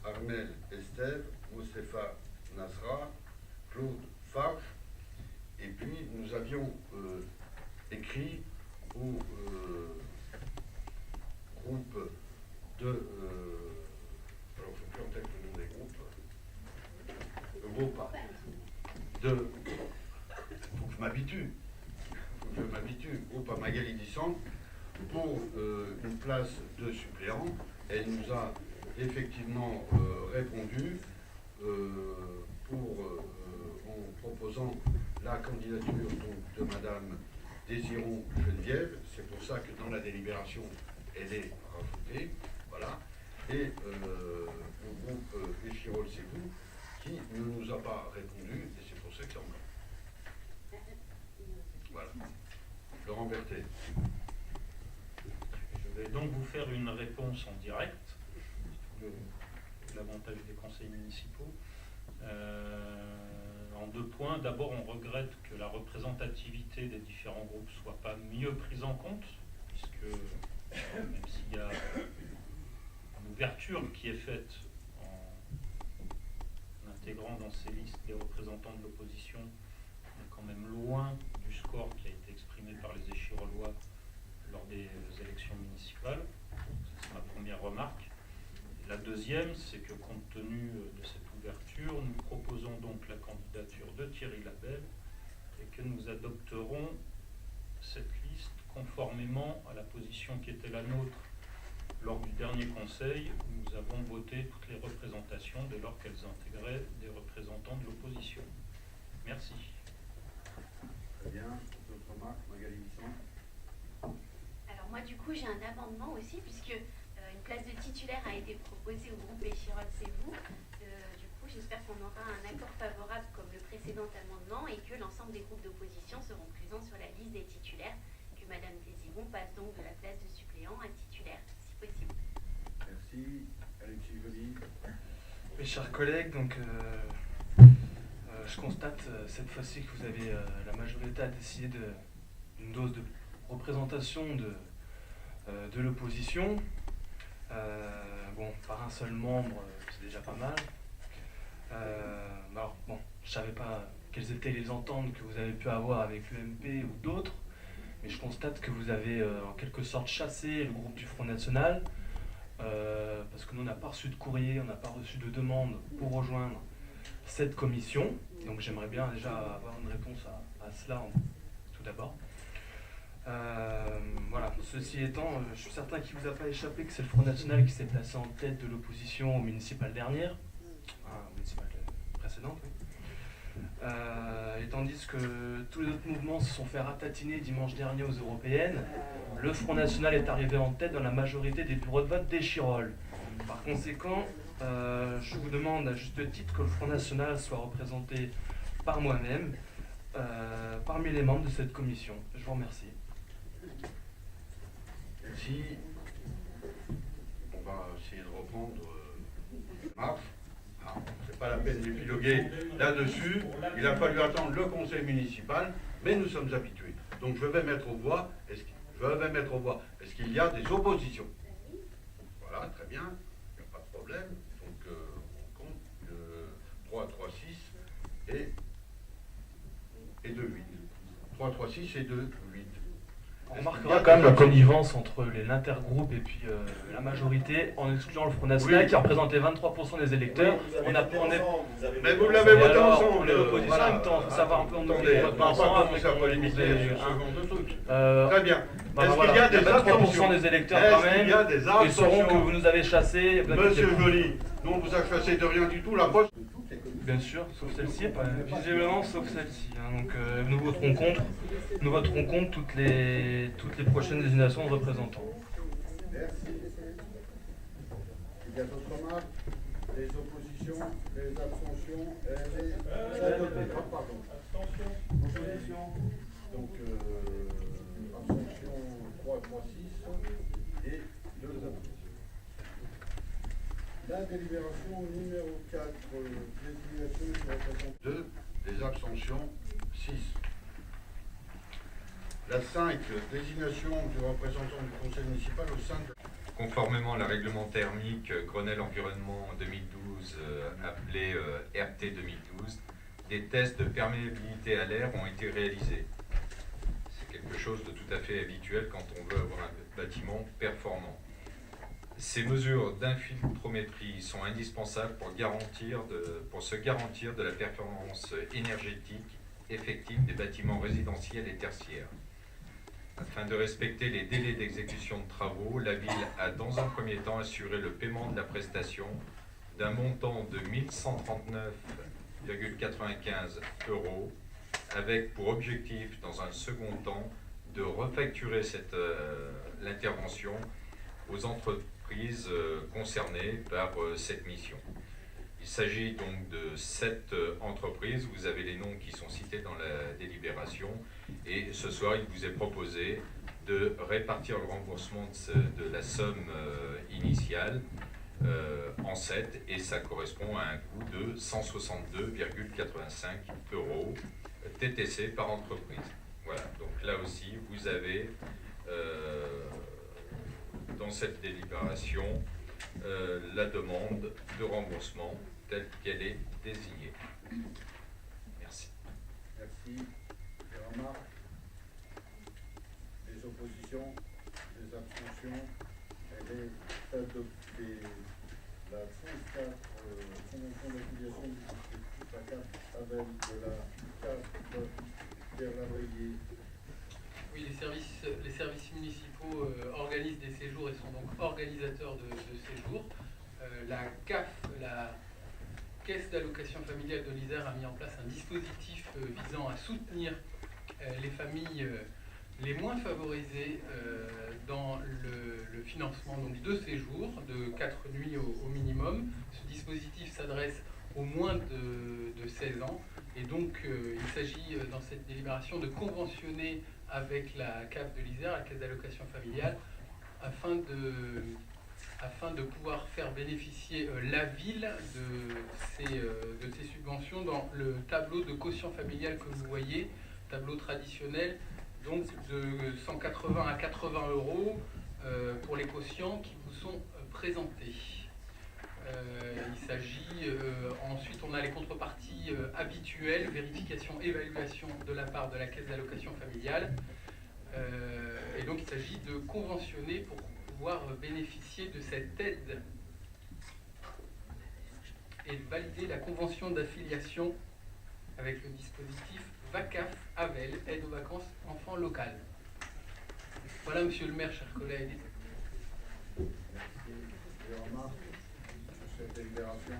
Armel Estève, Moussefa Nasra, Claude Farge, et puis nous avions écrit au groupe de... alors je ne sais plus en tête le nom des groupes. Le groupe de... Il faut que je m'habitue. Groupe à Magali Dissant pour une place de suppléant. Elle nous a effectivement répondu en proposant la candidature donc, de Madame Désiron Geneviève. C'est pour ça que dans la délibération, elle est rajoutée. Voilà. Et le groupe Échirol, c'est vous, qui ne nous a pas répondu, et c'est pour ça qu'il y en a. Voilà. Laurent Berthet. Je vais donc vous faire une réponse en direct, l'avantage des conseils municipaux. En 2 points. D'abord, on regrette que la représentativité des différents groupes ne soit pas mieux prise en compte, puisque même s'il y a une ouverture qui est faite en intégrant dans ces listes des représentants de l'opposition, on est quand même loin du score qui a été exprimé par les Échirolois lors des élections municipales. C'est ma première remarque. Et la deuxième, c'est que compte tenu de cette ouverture, nous proposons donc la candidature de Thierry Labelle et que nous adopterons cette liste conformément à la position qui était la nôtre lors du dernier conseil où nous avons voté toutes les représentations dès lors qu'elles intégraient des représentants de l'opposition. Merci. Très bien. D'autres remarques, Magali Dissant? Alors moi du coup j'ai un amendement aussi puisque une place de titulaire a été proposée au groupe Échirol, c'est vous. Du coup j'espère qu'on aura un accord favorable comme le précédent amendement et que l'ensemble des groupes d'opposition seront présents sur la liste des titulaires, que Madame Désiron passe donc de la place de suppléant à titulaire si possible. Merci. Alexis Joly. Mes chers collègues, donc je constate cette fois-ci que vous avez la majorité a décidé d'une dose de représentation de l'opposition. Bon, par un seul membre, c'est déjà pas mal. Alors bon, je ne savais pas quelles étaient les ententes que vous avez pu avoir avec l'UMP ou d'autres, mais je constate que vous avez en quelque sorte chassé le groupe du Front National, parce que nous on n'a pas reçu de courrier, on n'a pas reçu de demande pour rejoindre cette commission. Donc j'aimerais bien déjà avoir une réponse à cela tout d'abord. Voilà. Ceci étant, je suis certain qu'il ne vous a pas échappé que c'est le Front National qui s'est placé en tête de l'opposition aux municipales dernières, municipales précédentes, oui. Et tandis que tous les autres mouvements se sont fait ratatiner dimanche dernier aux européennes, le Front National est arrivé en tête dans la majorité des bureaux de vote d'Échirol. Par conséquent, je vous demande à juste titre que le Front National soit représenté par moi-même parmi les membres de cette commission. Je vous remercie. Merci. On va essayer de reprendre marche. C'est pas la peine d'épiloguer là-dessus. Il a fallu attendre le conseil municipal, mais nous sommes habitués. Donc je vais mettre aux voix. Est-ce qu'il y a des oppositions? Voilà, très bien. Il n'y a pas de problème. Donc on compte 3, 3, 6 et 2, 8. 3, 3, 6 et 2, 8. On remarquera quand même la connivence entre l'intergroupe et puis la majorité, en excluant le Front National qui représentait 23% des électeurs. Mais vous l'avez voté ensemble. On est l'opposition en même temps, il faut savoir un peu Attendez, on va pas commencer à polémiquer sur ce genre de truc. Très bien. Est-ce qu'il y a des abstentions? 23% des électeurs quand même, ils sauront que vous nous avez chassés. Monsieur Joly, nous on vous a chassé de rien du tout, la poste. Bien sûr, sauf celle-ci, visiblement sauf celle-ci. Donc nous voterons contre toutes les prochaines désignations de représentants. Merci. Il y a d'autres remarques? Les oppositions, les abstentions, elle est adoptée. Ah, pardon. Abstention. Opposition. Donc, abstention 3, 6 et 2 abstentions. La délibération numéro 4, désignation du représentant. 2, les abstentions 6. La 5, désignation du représentant du conseil municipal au sein de... Conformément à la règlement thermique Grenelle Environnement 2012, appelé RT 2012, des tests de perméabilité à l'air ont été réalisés. C'est quelque chose de tout à fait habituel quand on veut avoir un bâtiment performant. Ces mesures d'infiltrométrie sont indispensables pour se garantir de la performance énergétique effective des bâtiments résidentiels et tertiaires. Afin de respecter les délais d'exécution de travaux, la ville a dans un premier temps assuré le paiement de la prestation d'un montant de 1 139,95 € avec pour objectif dans un second temps de refacturer l'intervention aux entreprises concernées par cette mission. Il s'agit donc de 7 entreprises, vous avez les noms qui sont cités dans la délibération, et ce soir il vous est proposé de répartir le remboursement de la somme initiale en 7, et ça correspond à un coût de 162,85 € TTC par entreprise. Voilà, donc là aussi vous avez dans cette délibération la demande de remboursement telle qu'elle est désignée. Merci. Merci. Les remarques, les oppositions, les abstentions, elle est adoptée. La 34, convention d'affiliation du dispositif ACAF avec de la CAF Pierre Lavrier. Oui, les services municipaux organisent des séjours et sont donc organisateurs de séjours. La CAF, la Caisse d'allocation familiale de l'Isère, a mis en place un dispositif visant à soutenir les familles les moins favorisées dans le financement donc, de séjours de 4 nuits au minimum. Ce dispositif s'adresse aux moins de 16 ans et donc il s'agit dans cette délibération de conventionner avec la CAF de l'Isère, la Caisse d'allocation familiale, afin de pouvoir faire bénéficier la ville de ces subventions dans le tableau de quotient familial que vous voyez, tableau traditionnel, donc de 180 à 80 € pour les quotients qui vous sont présentés. Il s'agit, ensuite on a les contreparties habituelles, vérification, évaluation de la part de la Caisse d'allocation familiale. Et donc il s'agit de conventionner pour pouvoir bénéficier de cette aide et de valider la convention d'affiliation avec le dispositif VACAF-AVEL, aide aux vacances enfants locales. Voilà, monsieur le maire, chers collègues. Merci. Les remarques sur cette délibération,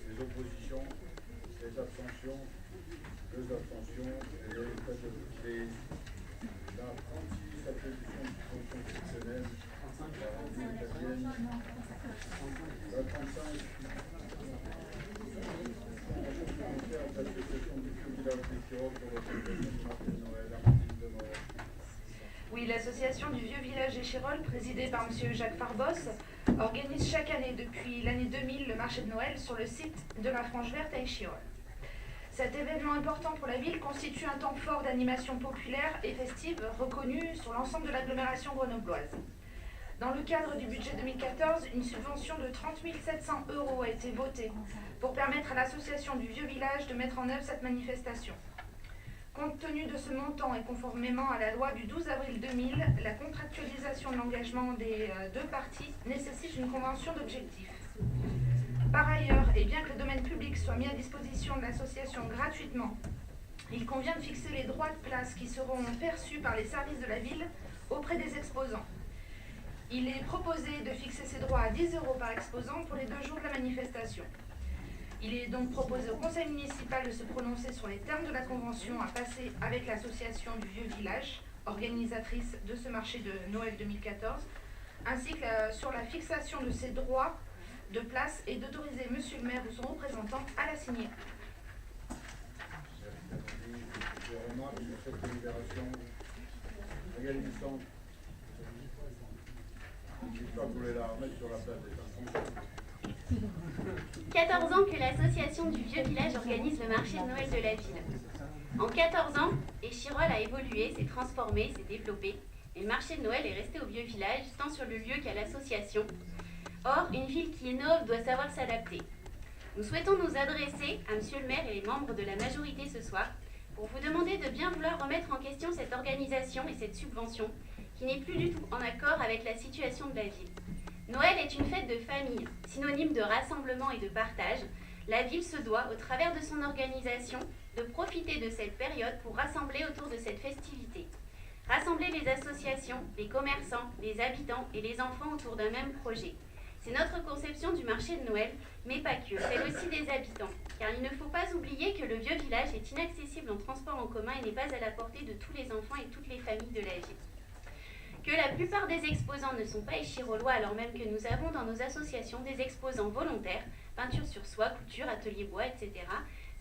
les oppositions, les abstentions, 2 abstentions, et les adoptés. La 36, attribution du fonds constitutionnel, la rendue italienne. La 35, l'association du village des Chirolles pour l'organisation du marché de Noël, Amandine de Noël. Oui, l'association du Vieux Village Échirolles, présidée par M. Jacques Farbos, organise chaque année depuis l'année 2000 le marché de Noël sur le site de la Franche Verte à Échirolles. Cet événement important pour la ville constitue un temps fort d'animation populaire et festive reconnu sur l'ensemble de l'agglomération grenobloise. Dans le cadre du budget 2014, une subvention de 30 700 € a été votée pour permettre à l'association du Vieux Village de mettre en œuvre cette manifestation. Compte tenu de ce montant et conformément à la loi du 12 avril 2000, la contractualisation de l'engagement des deux parties nécessite une convention d'objectifs. Par ailleurs, et bien que le domaine public soit mis à disposition de l'association gratuitement, il convient de fixer les droits de place qui seront perçus par les services de la ville auprès des exposants. Il est proposé de fixer ces droits à 10 € par exposant pour les 2 jours de la manifestation. Il est donc proposé au conseil municipal de se prononcer sur les termes de la convention à passer avec l'association du Vieux Village, organisatrice de ce marché de Noël 2014, ainsi que sur la fixation de ces droits de place et d'autoriser monsieur le maire ou son représentant à la signer. Je remarque sur cette délibération, Magali Duchamp, j'espère que vous voulez la remettre sur la place des 14 ans que l'association du Vieux Village organise le marché de Noël de la ville. En 14 ans, Échirolles a évolué, s'est transformé, s'est développé, et le marché de Noël est resté au Vieux Village, tant sur le lieu qu'à l'association. Or, une ville qui innove doit savoir s'adapter. Nous souhaitons nous adresser à monsieur le maire et les membres de la majorité ce soir pour vous demander de bien vouloir remettre en question cette organisation et cette subvention qui n'est plus du tout en accord avec la situation de la ville. Noël est une fête de famille, synonyme de rassemblement et de partage. La ville se doit, au travers de son organisation, de profiter de cette période pour rassembler autour de cette festivité. Rassembler les associations, les commerçants, les habitants et les enfants autour d'un même projet. C'est notre conception du marché de Noël, mais pas que, celle aussi des habitants. Car il ne faut pas oublier que le vieux village est inaccessible en transport en commun et n'est pas à la portée de tous les enfants et toutes les familles de la ville. Que la plupart des exposants ne sont pas échirollois alors même que nous avons dans nos associations des exposants volontaires, peinture sur soie, couture, atelier bois, etc.,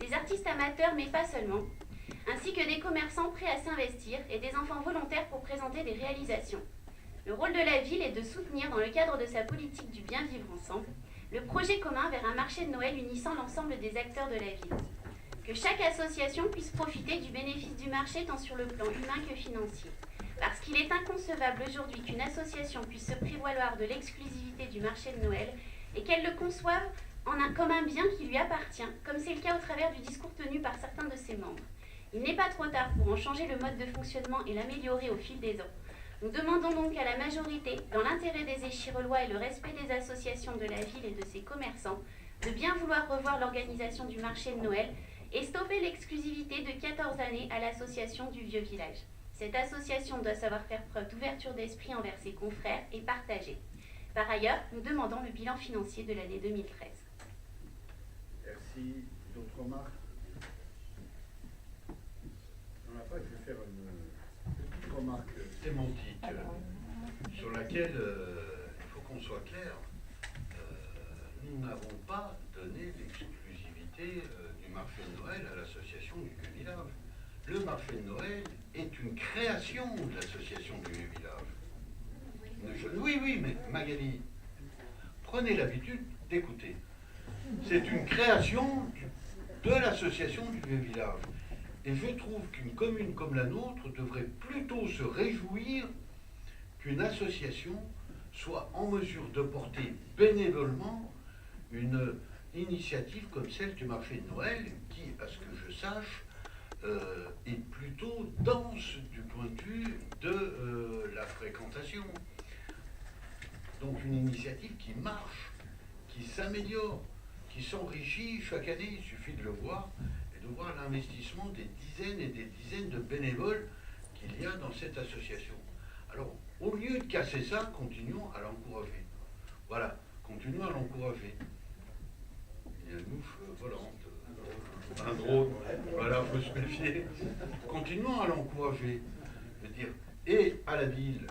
des artistes amateurs mais pas seulement, ainsi que des commerçants prêts à s'investir et des enfants volontaires pour présenter des réalisations. Le rôle de la ville est de soutenir dans le cadre de sa politique du bien vivre ensemble, le projet commun vers un marché de Noël unissant l'ensemble des acteurs de la ville. Que chaque association puisse profiter du bénéfice du marché tant sur le plan humain que financier. Parce qu'il est inconcevable aujourd'hui qu'une association puisse se prévaloir de l'exclusivité du marché de Noël et qu'elle le conçoive comme un bien qui lui appartient, comme c'est le cas au travers du discours tenu par certains de ses membres. Il n'est pas trop tard pour en changer le mode de fonctionnement et l'améliorer au fil des ans. Nous demandons donc à la majorité, dans l'intérêt des Échirollois et le respect des associations de la ville et de ses commerçants, de bien vouloir revoir l'organisation du marché de Noël et stopper l'exclusivité de 14 années à l'association du Vieux Village. Cette association doit savoir faire preuve d'ouverture d'esprit envers ses confrères et partager. Par ailleurs, nous demandons le bilan financier de l'année 2013. Merci. D'autres remarques? On n'a pas, je vais faire une petite remarque sémantique sur laquelle il faut qu'on soit clair. Nous n'avons pas donné l'exclusivité du marché de Noël à l'association du Vieux Village. Le marché de Noël est une création de l'association du Vieux Village. Oui, mais Magali, prenez l'habitude d'écouter. C'est une création de l'association du Vieux Village. Et je trouve qu'une commune comme la nôtre devrait plutôt se réjouir qu'une association soit en mesure de porter bénévolement une initiative comme celle du marché de Noël, qui, à ce que je sache, est plutôt dense du point de vue de la fréquentation. Donc une initiative qui marche, qui s'améliore, qui s'enrichit chaque année. Il suffit de le voir et de voir l'investissement des dizaines et des dizaines de bénévoles qu'il y a dans cette association. Alors, au lieu de casser ça, continuons à l'encourager. Voilà, continuons à l'encourager. Il y a une mouche volante, un drone, voilà, il faut se méfier. Continuons à l'encourager. Je veux dire, et à la ville,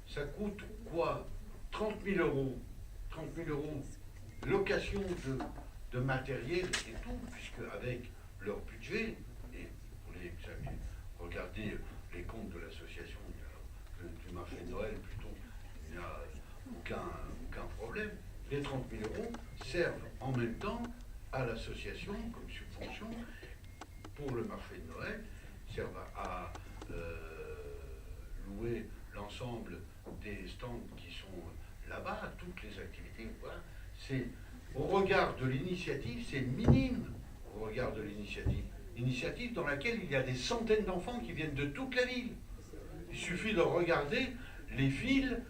ça coûte quoi? 30 000 euros. 30 000 euros location de matériel et tout, puisque avec leur budget, et vous voulez regarder les comptes de l'association du marché de Noël, plutôt, il n'y a aucun problème. Les 30 000 euros servent en même temps à l'association comme subvention pour le marché de Noël, servent à louer l'ensemble des stands qui sont là-bas, toutes les activités. Voilà. C'est, au regard de l'initiative, c'est minime au regard de l'initiative. Initiative dans laquelle il y a des centaines d'enfants qui viennent de toute la ville. Il suffit de regarder les files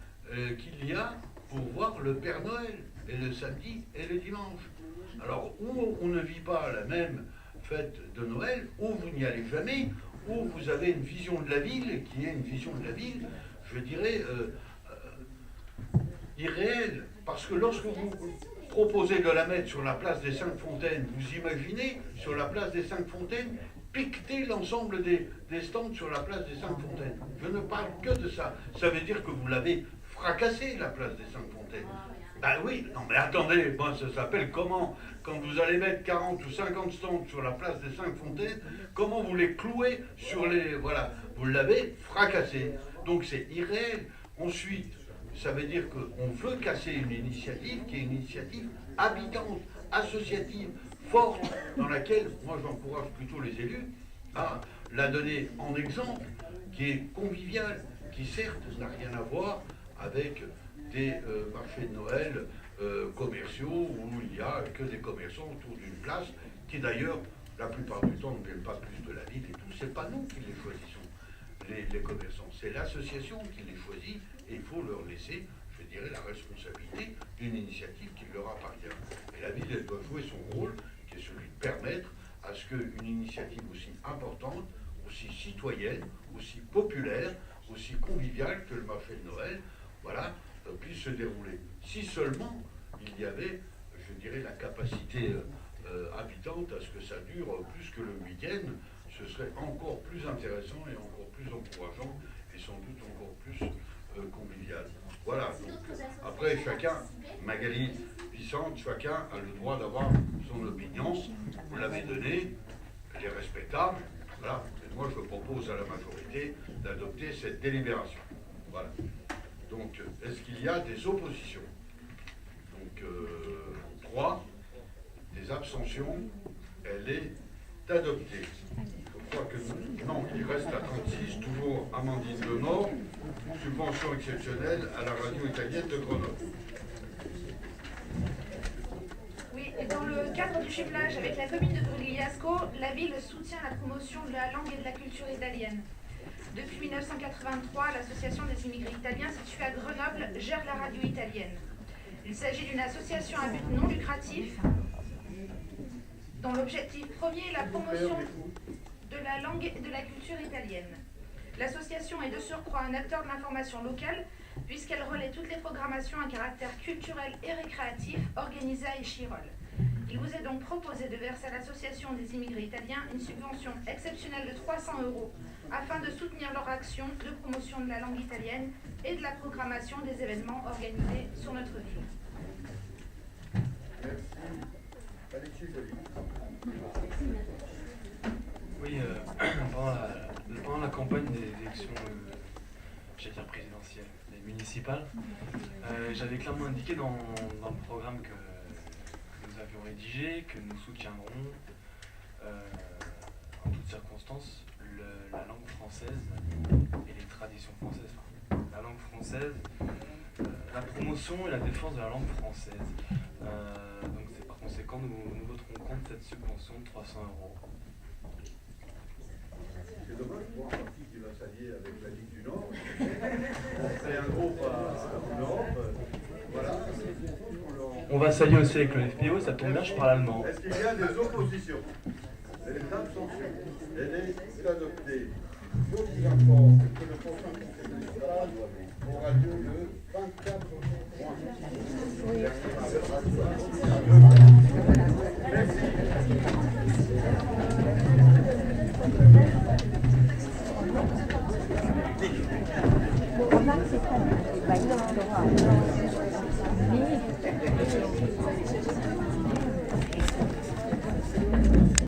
qu'il y a pour voir le Père Noël, et le samedi et le dimanche. Alors, où on ne vit pas la même fête de Noël, où vous n'y allez jamais, où vous avez une vision de la ville, qui est une vision de la ville, je dirais, irréelle. Parce que lorsque vous proposez de la mettre sur la place des 5 Fontaines, vous imaginez, sur la place des 5 Fontaines, piqueter l'ensemble des stands sur la place des 5 Fontaines. Je ne parle que de ça. Ça veut dire que vous l'avez fracassé, la place des 5 Fontaines. Ben oui, non mais attendez, moi ça s'appelle comment? Quand vous allez mettre 40 ou 50 stands sur la place des 5 Fontaines, comment vous les clouez sur les... Voilà, vous l'avez fracassé. Donc c'est irréel. Ensuite, ça veut dire qu'on veut casser une initiative qui est une initiative habitante, associative, forte, dans laquelle, moi j'encourage plutôt les élus à la donner en exemple, qui est conviviale, qui certes n'a rien à voir avec des marchés de Noël commerciaux où il n'y a que des commerçants autour d'une place qui d'ailleurs, la plupart du temps, ne viennent pas plus de la ville et tout. C'est pas nous qui les choisissons, les commerçants. C'est l'association qui les choisit et il faut leur laisser, je dirais, la responsabilité d'une initiative qui leur appartient. Et la ville, elle doit jouer son rôle, qui est celui de permettre à ce qu'une initiative aussi importante, aussi citoyenne, aussi populaire, aussi conviviale que le marché de Noël, voilà, puisse se dérouler. Si seulement il y avait, je dirais, la capacité habitante à ce que ça dure plus que le week-end, ce serait encore plus intéressant et encore plus encourageant et sans doute encore plus convivial. Voilà, donc après chacun, Magali Vicente, chacun a le droit d'avoir son opinion, vous l'avez donnée, elle est respectable, voilà, et moi je propose à la majorité d'adopter cette délibération. Voilà. Donc, est-ce qu'il y a des oppositions? Donc, 3, des abstentions, elle est adoptée. Je crois que non, il reste à 36, toujours Amandine Demort, subvention exceptionnelle à la radio italienne de Grenoble. Oui, et dans le cadre du jumelage avec la commune de Grugliasco, la ville soutient la promotion de la langue et de la culture italienne. Depuis 1983, l'association des immigrés italiens située à Grenoble gère la radio italienne. Il s'agit d'une association à but non lucratif dont l'objectif premier est la promotion de la langue et de la culture italienne. L'association est de surcroît un acteur de l'information locale puisqu'elle relaie toutes les programmations à caractère culturel et récréatif organisées à Échirolles. Il vous est donc proposé de verser à l'association des immigrés italiens une subvention exceptionnelle de 300 € afin de soutenir leur action de promotion de la langue italienne et de la programmation des événements organisés sur notre ville. Merci. Alexis Joly. Oui, pendant la campagne des élections présidentielles et municipales, j'avais clairement indiqué dans le programme que nous avions rédigé, que nous soutiendrons en toutes circonstances la langue française et les traditions françaises. La langue française, la promotion et la défense de la langue française. Donc c'est par conséquent, nous voterons contre cette subvention de 300 €. C'est dommage pour un parti qui va s'allier avec la Ligue du Nord. C'est un groupe en Europe. Voilà. On va s'allier aussi avec le FPO, ça tombe bien, je parle allemand. Est-ce qu'il y a des oppositions? Les abstentions. Elle est adoptée. Je vous informe que le prochain conseil municipal aura lieu le 24 juin. Remarque, c'est très bien.